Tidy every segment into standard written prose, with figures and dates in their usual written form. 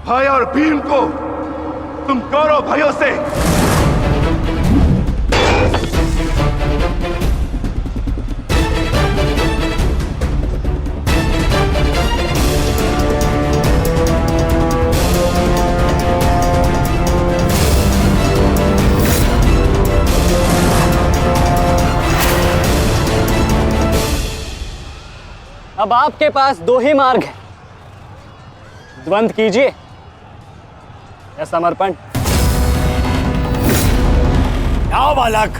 भाई और भीम को तुम कौरव भाइयों से अब आपके पास दो ही मार्ग हैं, द्वंद्व कीजिए या समर्पण। जाओ बालक,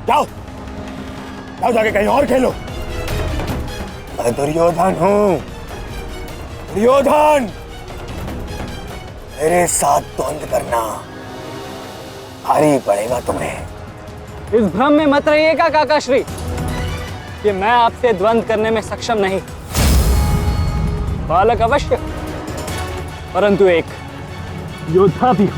जाओ जाओ, जाके कहीं और खेलो। मैं दुर्योधन हूं, दुर्योधन। मेरे साथ द्वंद्व करना भारी पड़ेगा तुम्हें। इस भ्रम में मत रहिएगा काकाश्री कि मैं आपसे द्वंद्व करने में सक्षम नहीं। बालक अवश्य, परंतु एक योद्धा भी हूं।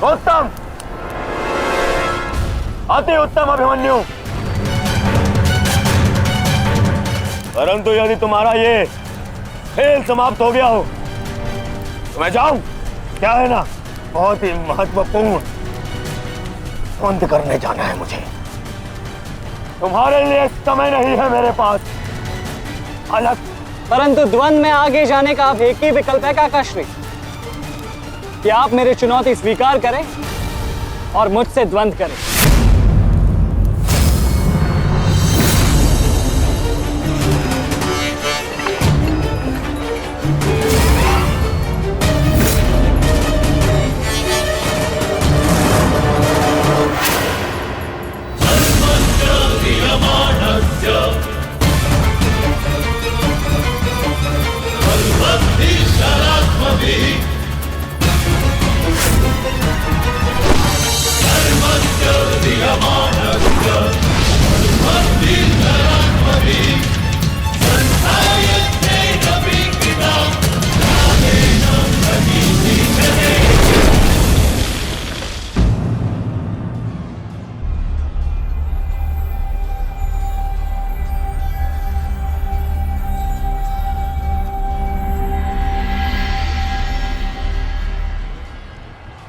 उत्तम, अति उत्तम अभिमन्यु। परंतु यदि तुम्हारा ये खेल समाप्त हो गया हो तो मैं जाऊं? क्या है ना, बहुत ही महत्वपूर्ण द्वंद्व करने जाना है मुझे। तुम्हारे लिए समय नहीं है मेरे पास अलग। परंतु द्वंद्व में आगे जाने का अब एक ही विकल्प है काकाश्री, कि आप मेरी चुनौती स्वीकार करें और मुझसे द्वंद्व करें।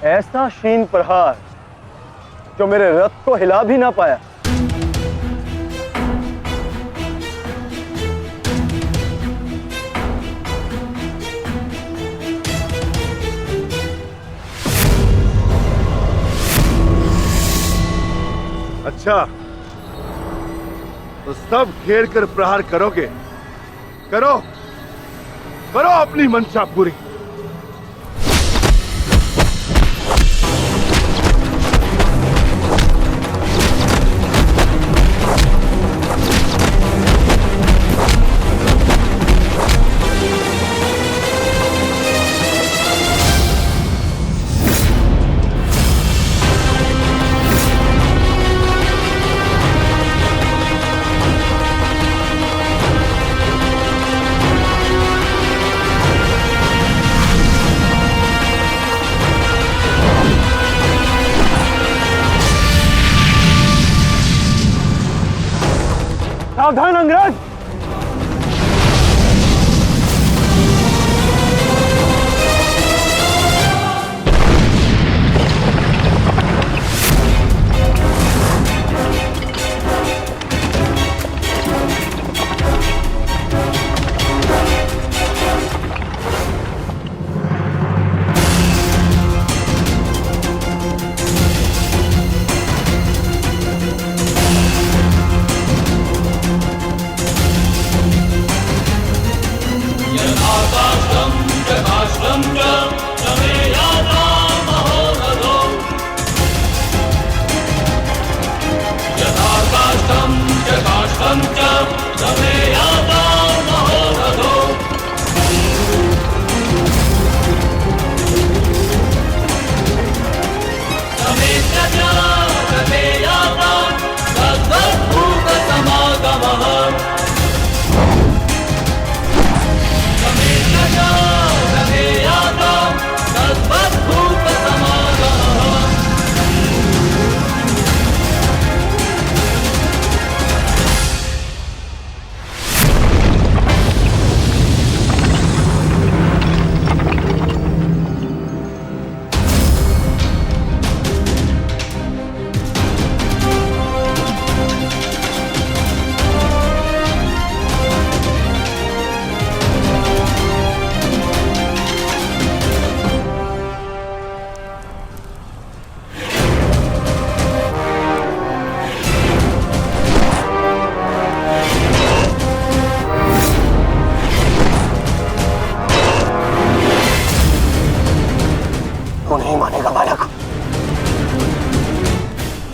ऐसा शीन प्रहार जो मेरे रथ को हिला भी ना पाया। अच्छा, तो सब घेर कर प्रहार करोगे? करो करो अपनी मंशा पूरी। सावधान अंग्रेज!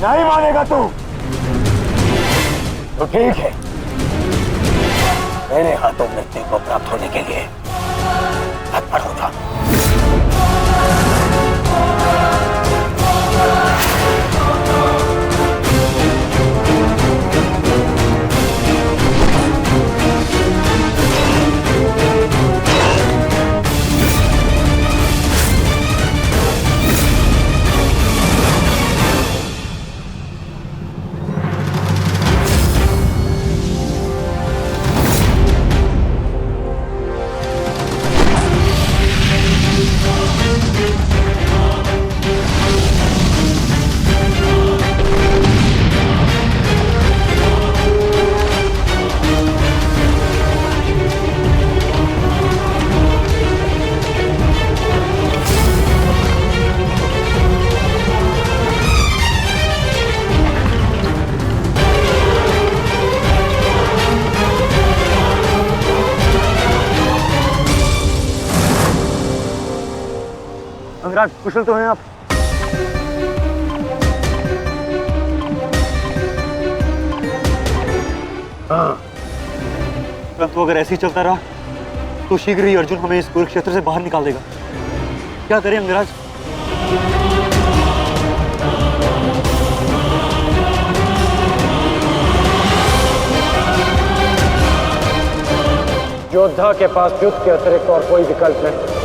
नहीं मानेगा तू तो ठीक है। मेरे हाथों मृत्यु को प्राप्त होने के लिए तत्पर हो जा। अंगराज, कुशल तो हैं आप? हाँ। परंतु अगर ऐसे ही चलता रहा तो शीघ्र ही अर्जुन हमें इस कुरुक्षेत्र से बाहर निकाल देगा। क्या करें अंगराज? योद्धा के पास युद्ध के अतिरिक्त और कोई विकल्प नहीं।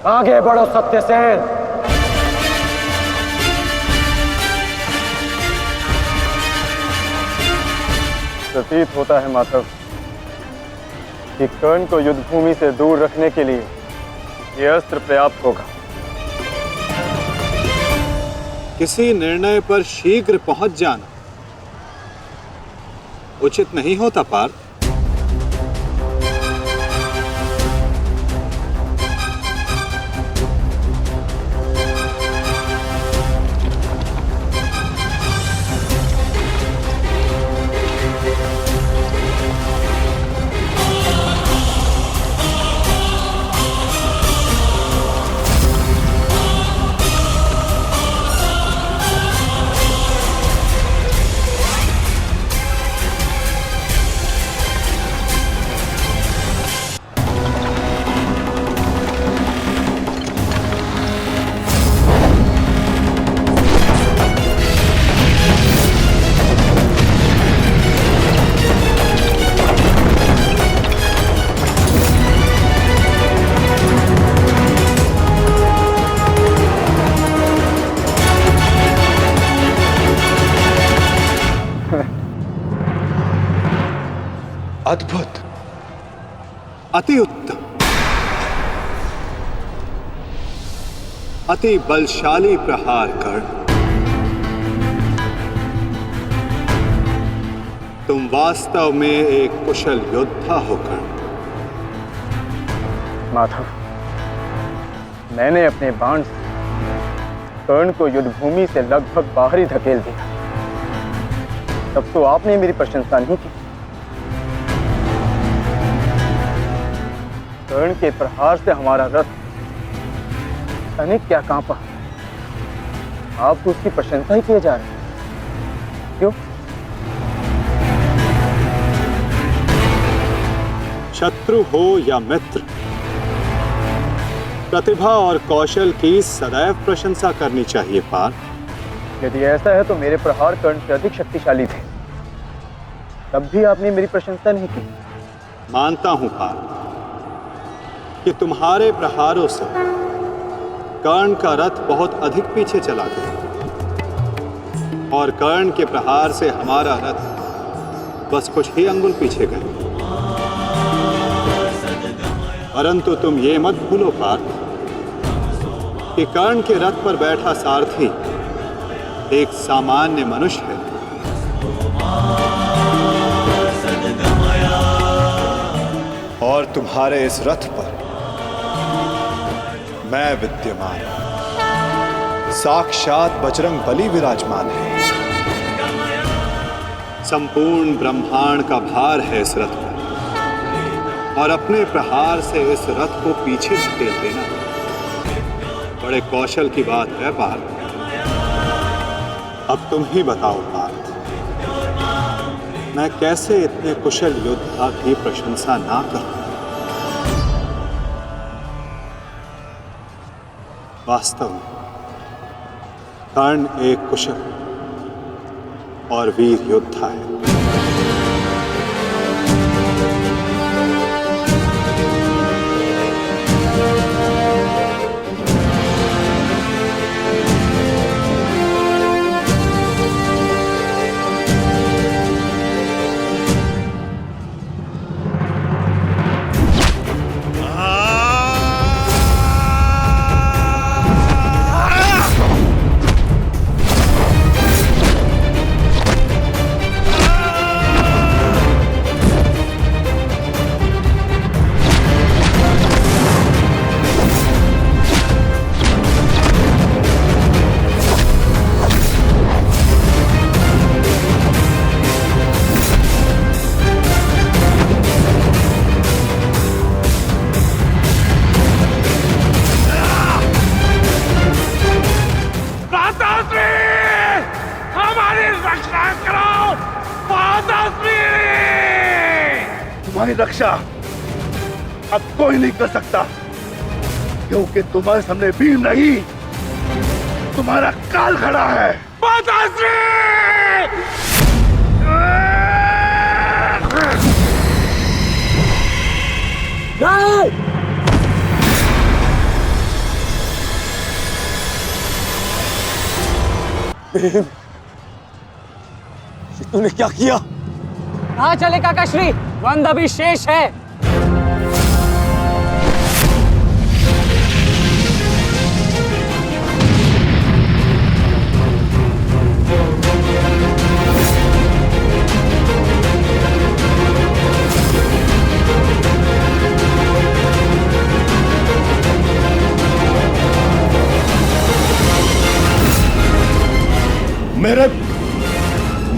आगे बढ़ो सत्यसेन। प्रतीत होता है माधव कि कर्ण को युद्ध भूमि से दूर रखने के लिए यह अस्त्र पर्याप्त होगा। किसी निर्णय पर शीघ्र पहुंच जाना उचित नहीं होता पार्थ। अद्भुत, अति उत्तम, अति बलशाली प्रहार कर तुम वास्तव में एक कुशल योद्धा होकर। माधव, मैंने अपने बाण से कर्ण को युद्ध भूमि से लगभग बाहर ही धकेल दिया। तब तो आपने मेरी प्रशंसा नहीं की। कर्ण के प्रहार से हमारा रथ अनेक क्या कांपा। आप उसकी प्रशंसा ही किए जा रहे हैं, क्यों? शत्रु हो या मित्र, प्रतिभा और कौशल की सदैव प्रशंसा करनी चाहिए पार्थ। यदि ऐसा है तो मेरे प्रहार कर्ण से अधिक शक्तिशाली थे, तब भी आपने मेरी प्रशंसा नहीं की। मानता हूं पार्थ कि तुम्हारे प्रहारों से कर्ण का रथ बहुत अधिक पीछे चला गया और कर्ण के प्रहार से हमारा रथ बस कुछ ही अंगुल पीछे गए। परंतु तुम ये मत भूलो पार्थ कि कर्ण के रथ पर बैठा सारथी एक सामान्य मनुष्य है। और तुम्हारे इस रथ पर मैं विद्यमान, साक्षात बजरंग बली विराजमान है। संपूर्ण ब्रह्मांड का भार है इस रथ पर और अपने प्रहार से इस रथ को पीछे धकेल देना बड़े कौशल की बात है पार्थ। अब तुम ही बताओ पार्थ, मैं कैसे इतने कुशल योद्धा की प्रशंसा ना करूं? वास्तव में कर्ण एक कुशल और वीर योद्धा है। तुम्हारी रक्षा अब कोई नहीं कर सकता, क्योंकि तुम्हारे सामने भीम नहीं, तुम्हारा काल खड़ा है। तूने क्या किया? कहाँ चले काकाश्री? द्वंद अभी शेष है।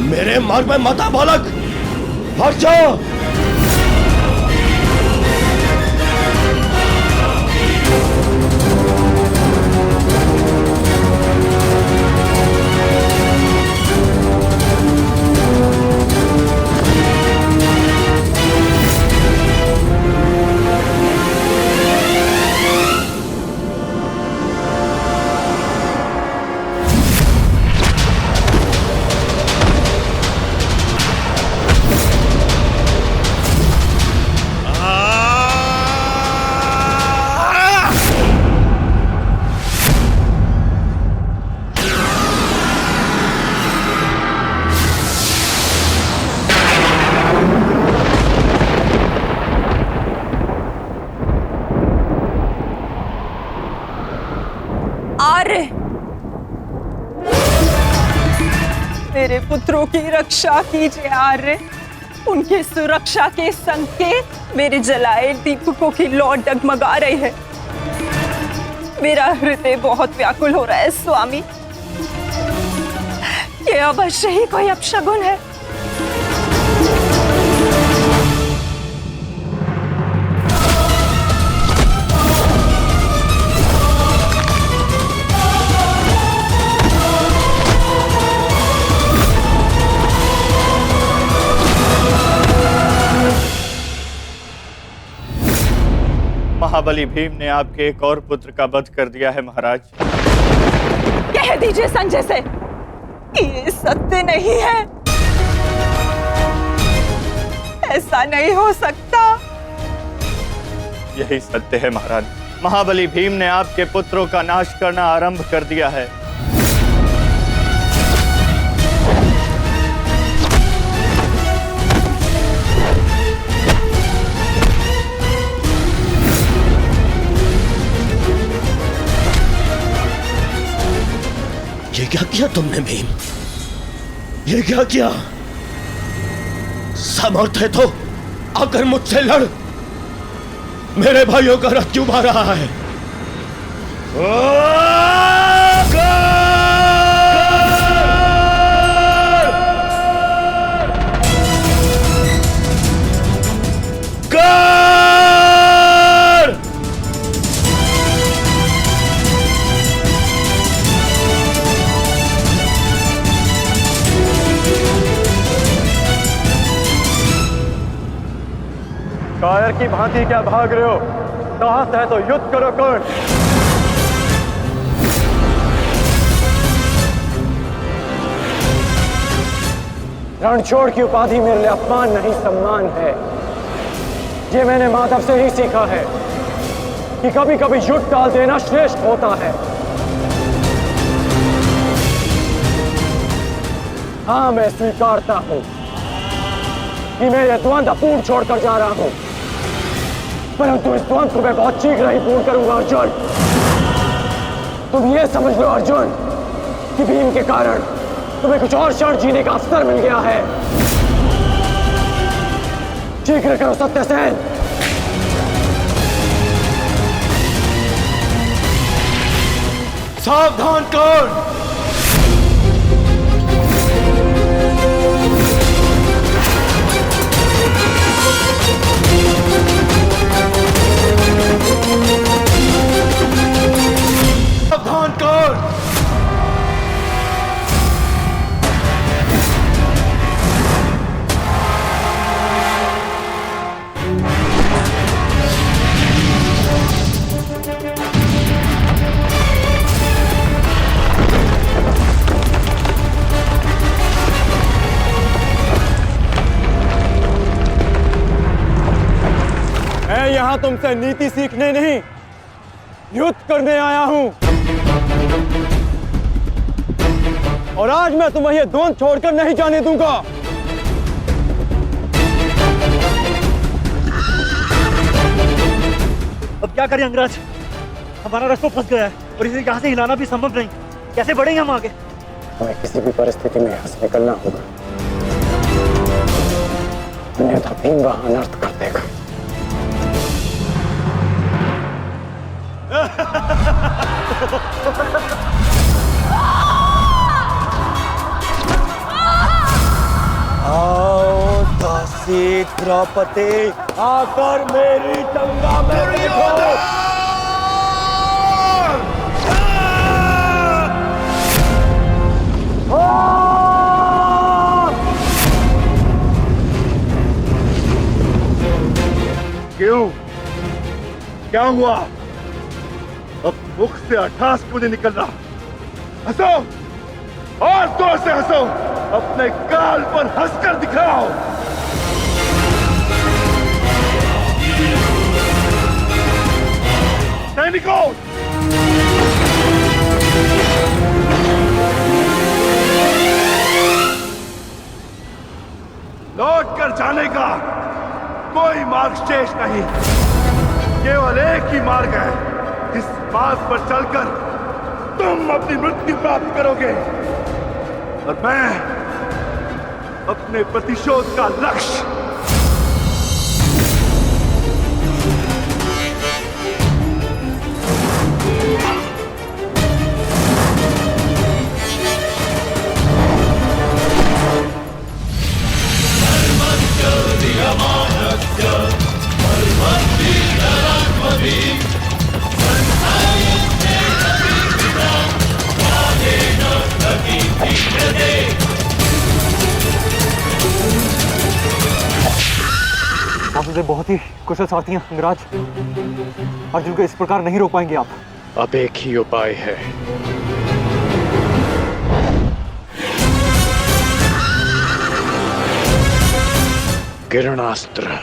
मेरे मार्ग में मत आ बालक, हट जाओ। मेरे पुत्रों की रक्षा कीजिए आर्य। उनकी सुरक्षा के संकेत मेरे जलाए दीपकों की लौ डगमगा रही है। मेरा हृदय बहुत व्याकुल हो रहा है स्वामी। ये अवश्य ही कोई अपशगुन है। महाबली भीम ने आपके एक और पुत्र का वध कर दिया है महाराज। कह दीजिए संजय से ये सत्य नहीं है। ऐसा नहीं हो सकता। यही सत्य है महाराज। महाबली भीम ने आपके पुत्रों का नाश करना आरंभ कर दिया है। ये क्या किया तुमने भीम? ये क्या किया? सामर्थ्य है तो आकर मुझसे लड़। मेरे भाइयों का रथ क्यों भा रहा है? की भांति क्या भाग रहे हो? साहस है तो युद्ध करो कर्ण। रणछोड़ की उपाधि मेरे लिए अपमान नहीं सम्मान है। ये मैंने माधव से ही सीखा है कि कभी कभी युद्ध टाल देना श्रेष्ठ होता है। हाँ, मैं स्वीकारता हूं कि मैं यह द्वंद्व पूर्ण छोड़कर जा रहा हूं, परंतु इस द्वंद्व को मैं बहुत शीघ्र ही पूर्ण करूंगा अर्जुन। तुम ये समझ लो अर्जुन कि भीम के कारण तुम्हें कुछ और क्षण जीने का अवसर मिल गया है। शीघ्र करो सत्यसेन। सावधान कर्ण। सावधान कर्ण। मैं यहां तुमसे नीति सीखने नहीं, युद्ध करने आया हूं। और आज मैं तुम्हें यह द्वंद्व छोड़कर नहीं जाने दूंगा। अब क्या करें अंगराज? हमारा रास्ता फंस गया है और इसे यहाँ से हिलाना भी संभव नहीं। कैसे बढ़ेंगे हम आगे? हमें किसी भी परिस्थिति में यहाँ से निकलना होगा, अन्यथा भीम वहां अनर्थ कर देगा। आओ दासी द्रौपदी, आकर मेरी टंगा में बैठो। क्यों? क्या हुआ? अब मुख से अट्ठास क्यों नहीं निकल रहा? हंसो और जोर से हंसो, अपने गाल पर हंसकर दिखाओ। सैनिकों, लौट कर जाने का कोई मार्ग शेष नहीं। केवल एक ही मार्ग है, जिस मार्ग पर चलकर तुम अपनी मृत्यु प्राप्त करोगे और मैं अपने प्रतिशोध का लक्ष्य। आप मुझे बहुत ही कुशल सारथी हैं अंगराज। अर्जुन को इस प्रकार नहीं रोक पाएंगे आप। अब एक ही उपाय है। किरणास्त्र।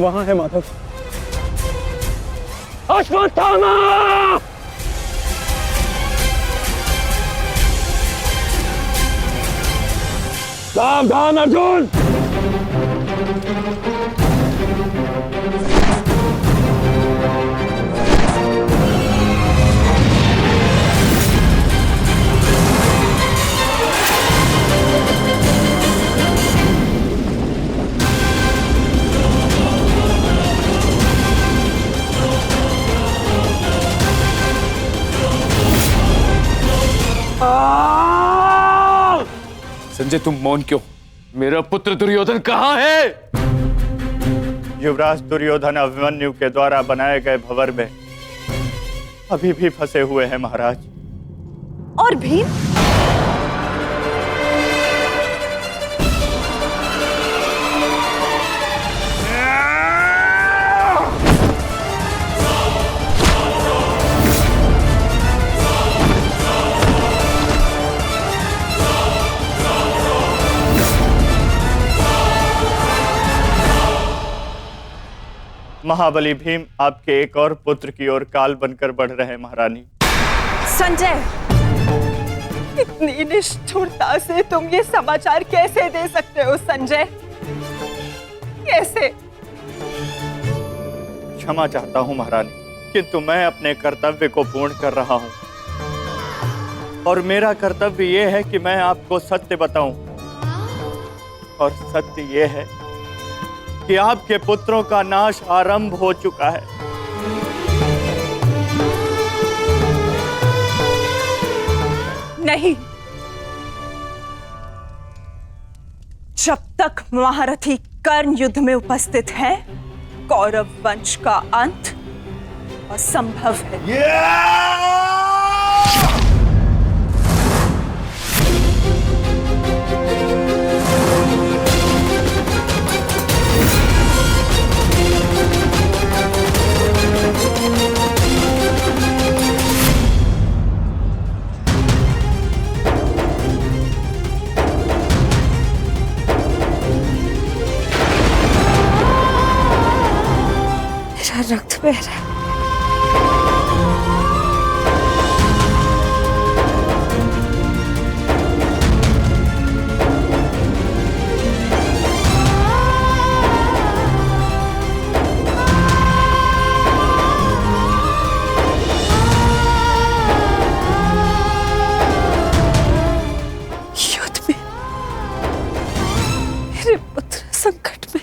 वहां है माधव। अश्वत्थामा! सावधान अर्जुन! संजय, तुम मौन क्यों? मेरा पुत्र दुर्योधन कहाँ है? युवराज दुर्योधन अभिमन्यु के द्वारा बनाए गए भंवर में अभी भी फंसे हुए हैं महाराज। और भीम? महाबली भीम आपके एक और पुत्र की ओर काल बनकर बढ़ रहे हैं महारानी। संजय, इतनी निष्ठुरता से तुम ये समाचार कैसे दे सकते हो संजय? कैसे? क्षमा चाहता हूं महारानी, किंतु मैं अपने कर्तव्य को पूर्ण कर रहा हूं और मेरा कर्तव्य यह है कि मैं आपको सत्य बताऊं। और सत्य यह है कि आपके पुत्रों का नाश आरंभ हो चुका है। नहीं, जब तक महारथी कर्ण युद्ध में उपस्थित है, कौरव वंश का अंत असंभव है। रक्त बह रहा है। युद्ध में मेरे पुत्र संकट में।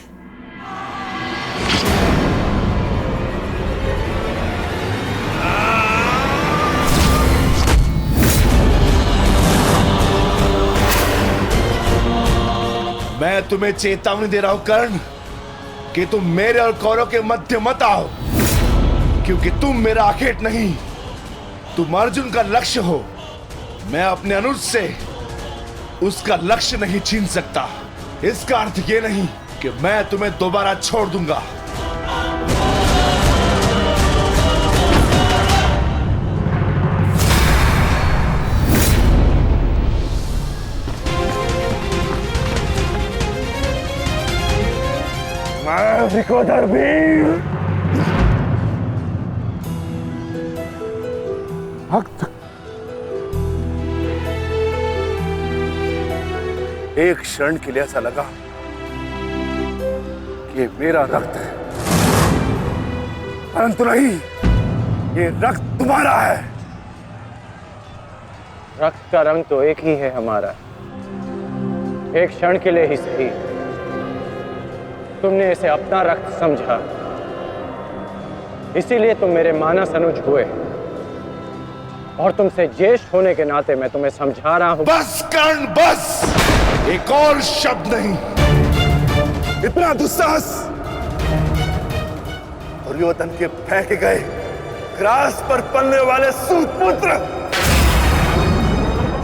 मैं तुम्हें चेतावनी दे रहा हूं कर्ण कि तुम मेरे और कौरव के मध्य मत आओ, क्योंकि तुम मेरा आखेट नहीं, तुम अर्जुन का लक्ष्य हो। मैं अपने अनुज से उसका लक्ष्य नहीं छीन सकता। इसका अर्थ ये नहीं कि मैं तुम्हें दोबारा छोड़ दूंगा। विकोधर भीम, भक्त, एक क्षण के लिए ऐसा लगा कि ये मेरा रक्त है, परंतु नहीं, ये रक्त तुम्हारा है। रक्त का रंग तो एक ही है हमारा, एक क्षण के लिए ही सही। तुमने इसे अपना रक्त समझा, इसीलिए तुम मेरे मानस अनुज हुए, और तुमसे ज्येष्ठ होने के नाते मैं तुम्हें समझा रहा हूं। बस कर्ण, बस, एक और शब्द नहीं। इतना दुस्साहस दुर्योधन के फेंके गए ग्रास पर पलने वाले सुपुत्र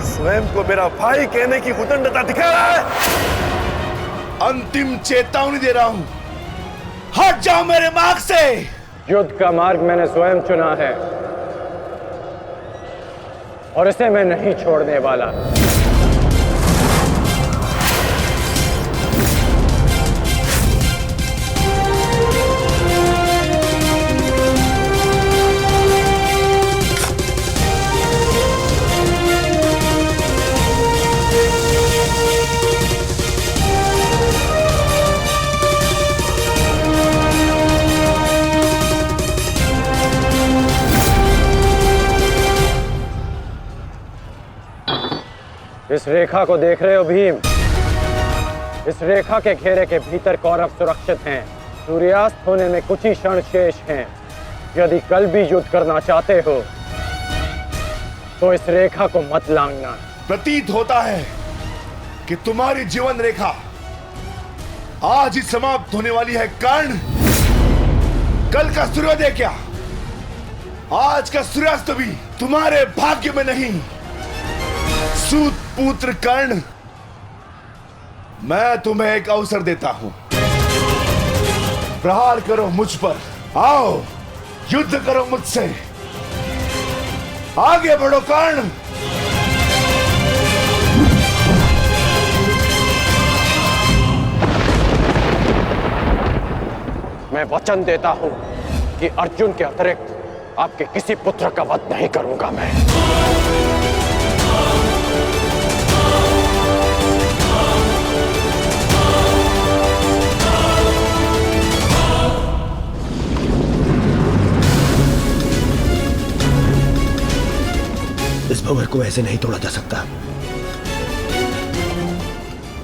स्वयं को मेरा भाई कहने की उदंडता दिखा रहा है। अंतिम चेतावनी दे रहा हूं, हट जाओ मेरे मार्ग से। युद्ध का मार्ग मैंने स्वयं चुना है और इसे मैं नहीं छोड़ने वाला। इस रेखा को देख रहे हो भीम? इस रेखा के घेरे के भीतर कौरव सुरक्षित हैं। सूर्यास्त होने में कुछ ही क्षण शेष हैं। यदि कल भी युद्ध करना चाहते हो तो इस रेखा को मत लांघना। प्रतीत होता है कि तुम्हारी जीवन रेखा आज ही समाप्त होने वाली है कर्ण। कल का सूर्योदय क्या, आज का सूर्यास्त भी तुम्हारे भाग्य में नहीं। सूत पुत्र कर्ण, मैं तुम्हें एक अवसर देता हूं। प्रहार करो मुझ पर, आओ युद्ध करो मुझसे। आगे बढ़ो कर्ण। मैं वचन देता हूं कि अर्जुन के अतिरिक्त आपके किसी पुत्र का वध नहीं करूंगा मैं। इस भंवर को ऐसे नहीं तोड़ा जा सकता।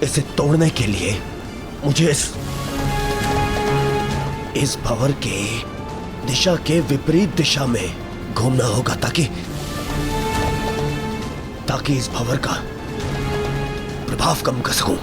इसे तोड़ने के लिए मुझे इस भंवर के दिशा के विपरीत दिशा में घूमना होगा ताकि इस भंवर का प्रभाव कम कर सकूं।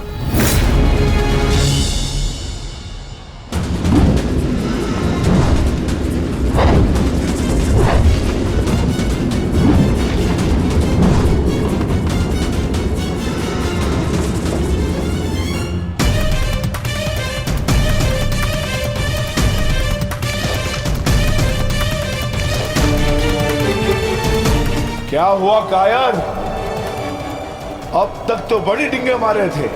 क्या हुआ कायर? अब तक तो बड़ी डिंगे मारे थे।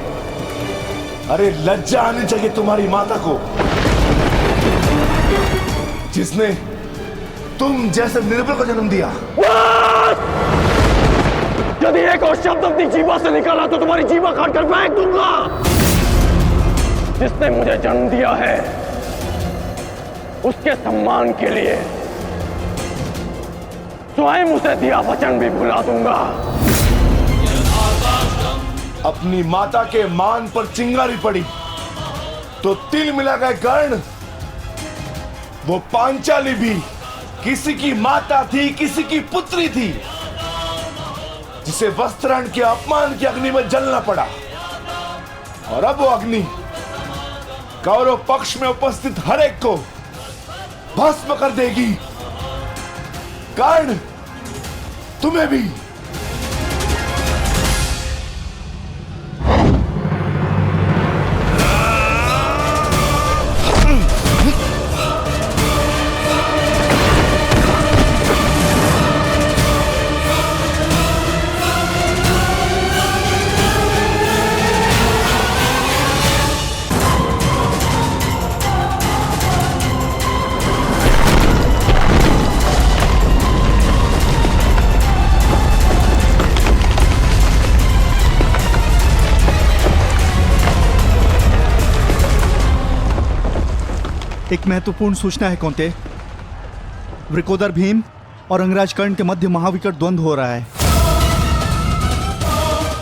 अरे लज्जा आनी चाहिए तुम्हारी माता को, जिसने तुम जैसे निर्बल को जन्म दिया। यदि एक और शब्द अपनी जीवा से निकाला तो तुम्हारी जीवा काटकर फेंक दूंगा। जिसने मुझे जन्म दिया है उसके सम्मान के लिए स्वयं उसे दिया वचन भी भुला दूंगा। अपनी माता के मान पर चिंगारी पड़ी तो तिल मिला गए कर्ण। वो पांचाली भी किसी की माता थी, किसी की पुत्री थी, जिसे वस्त्राण के अपमान की अग्नि में जलना पड़ा। और अब वो अग्नि कौरव पक्ष में उपस्थित हर एक को भस्म कर देगी। कर्ण, तुम्हें भी। एक महत्वपूर्ण सूचना है कौंते। वृकोदर भीम और अंगराज कर्ण के मध्य महाविकट द्वंद्व हो रहा है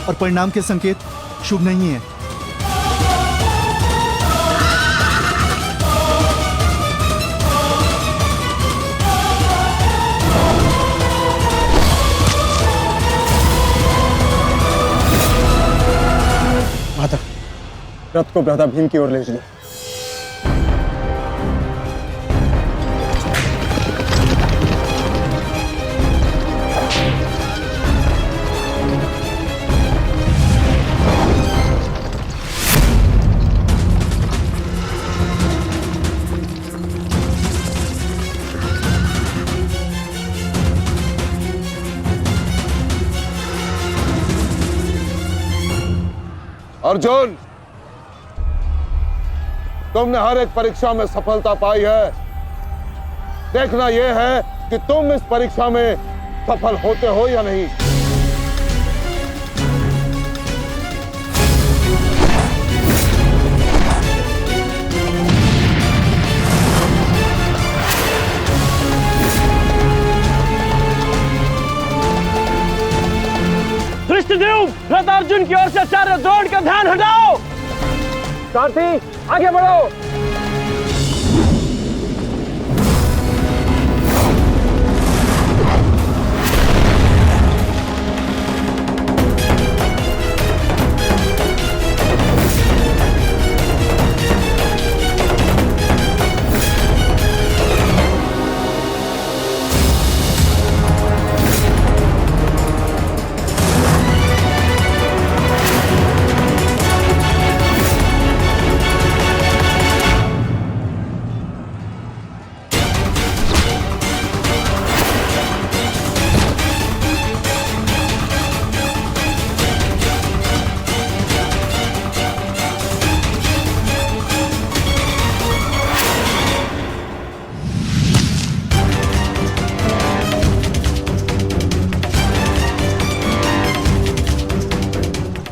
और परिणाम के संकेत शुभ नहीं है। माता, रथ को भ्राता भीम की ओर ले चलो। अर्जुन, तुमने हर एक परीक्षा में सफलता पाई है। देखना यह है कि तुम इस परीक्षा में सफल होते हो या नहीं। धृष्टद्युम्न, रथ भगीरथ अर्जुन की ओर से आचार्य द्रोण का ध्यान हटाओ। सारथी आगे बढ़ो।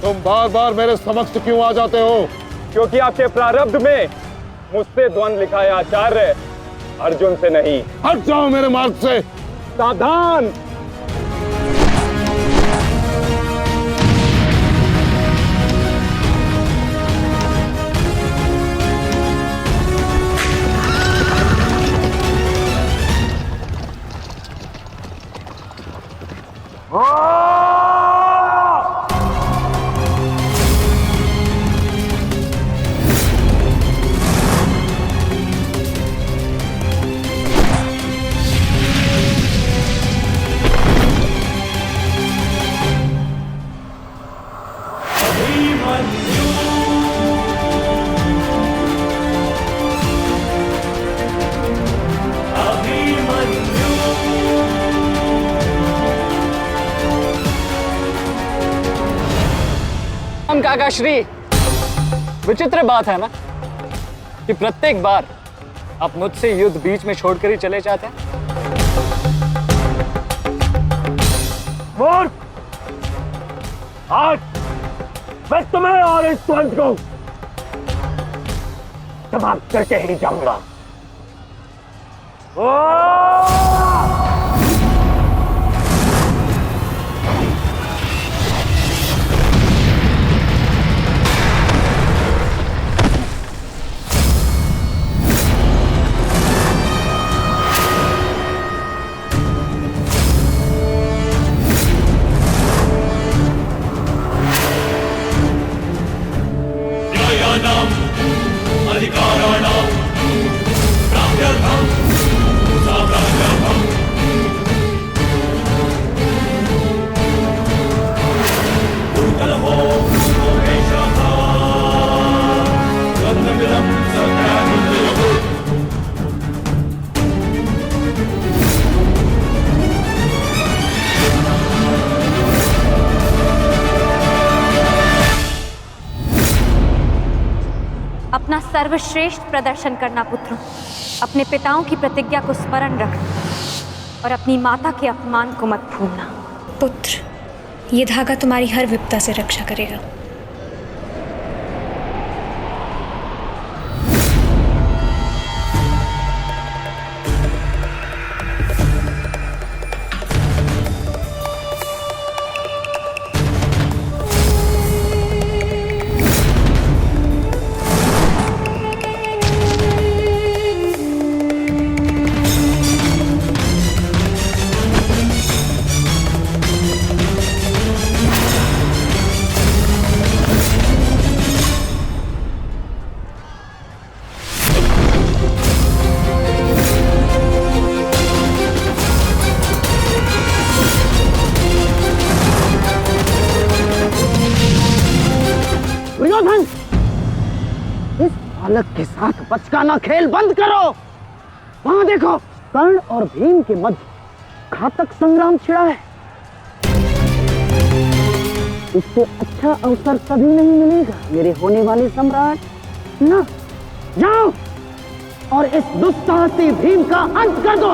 तुम बार बार मेरे समक्ष क्यों आ जाते हो? क्योंकि आपके प्रारब्ध में मुझसे द्वंद लिखा है आचार्य, अर्जुन से नहीं। हट जाओ मेरे मार्ग से। सावधान। काका श्री, विचित्र बात है ना कि प्रत्येक बार आप मुझसे युद्ध बीच में छोड़कर ही चले जाते हैं। मूर्ख! आज मैं तुम्हें और इस द्वंद को समाप्त करके ही जाऊंगा। अपना सर्वश्रेष्ठ प्रदर्शन करना पुत्रों। अपने पिताओं की प्रतिज्ञा को स्मरण रखना और अपनी माता के अपमान को मत भूलना। पुत्र, ये धागा तुम्हारी हर विपदा से रक्षा करेगा। इस बालक के साथ बचकाना खेल बंद करो। वहां देखो, कर्ण और भीम के मध्य घातक संग्राम छिड़ा है। इससे अच्छा अवसर कभी नहीं मिलेगा मेरे होने वाले सम्राट। ना, जाओ और इस दुस्साहसी भीम का अंत कर दो।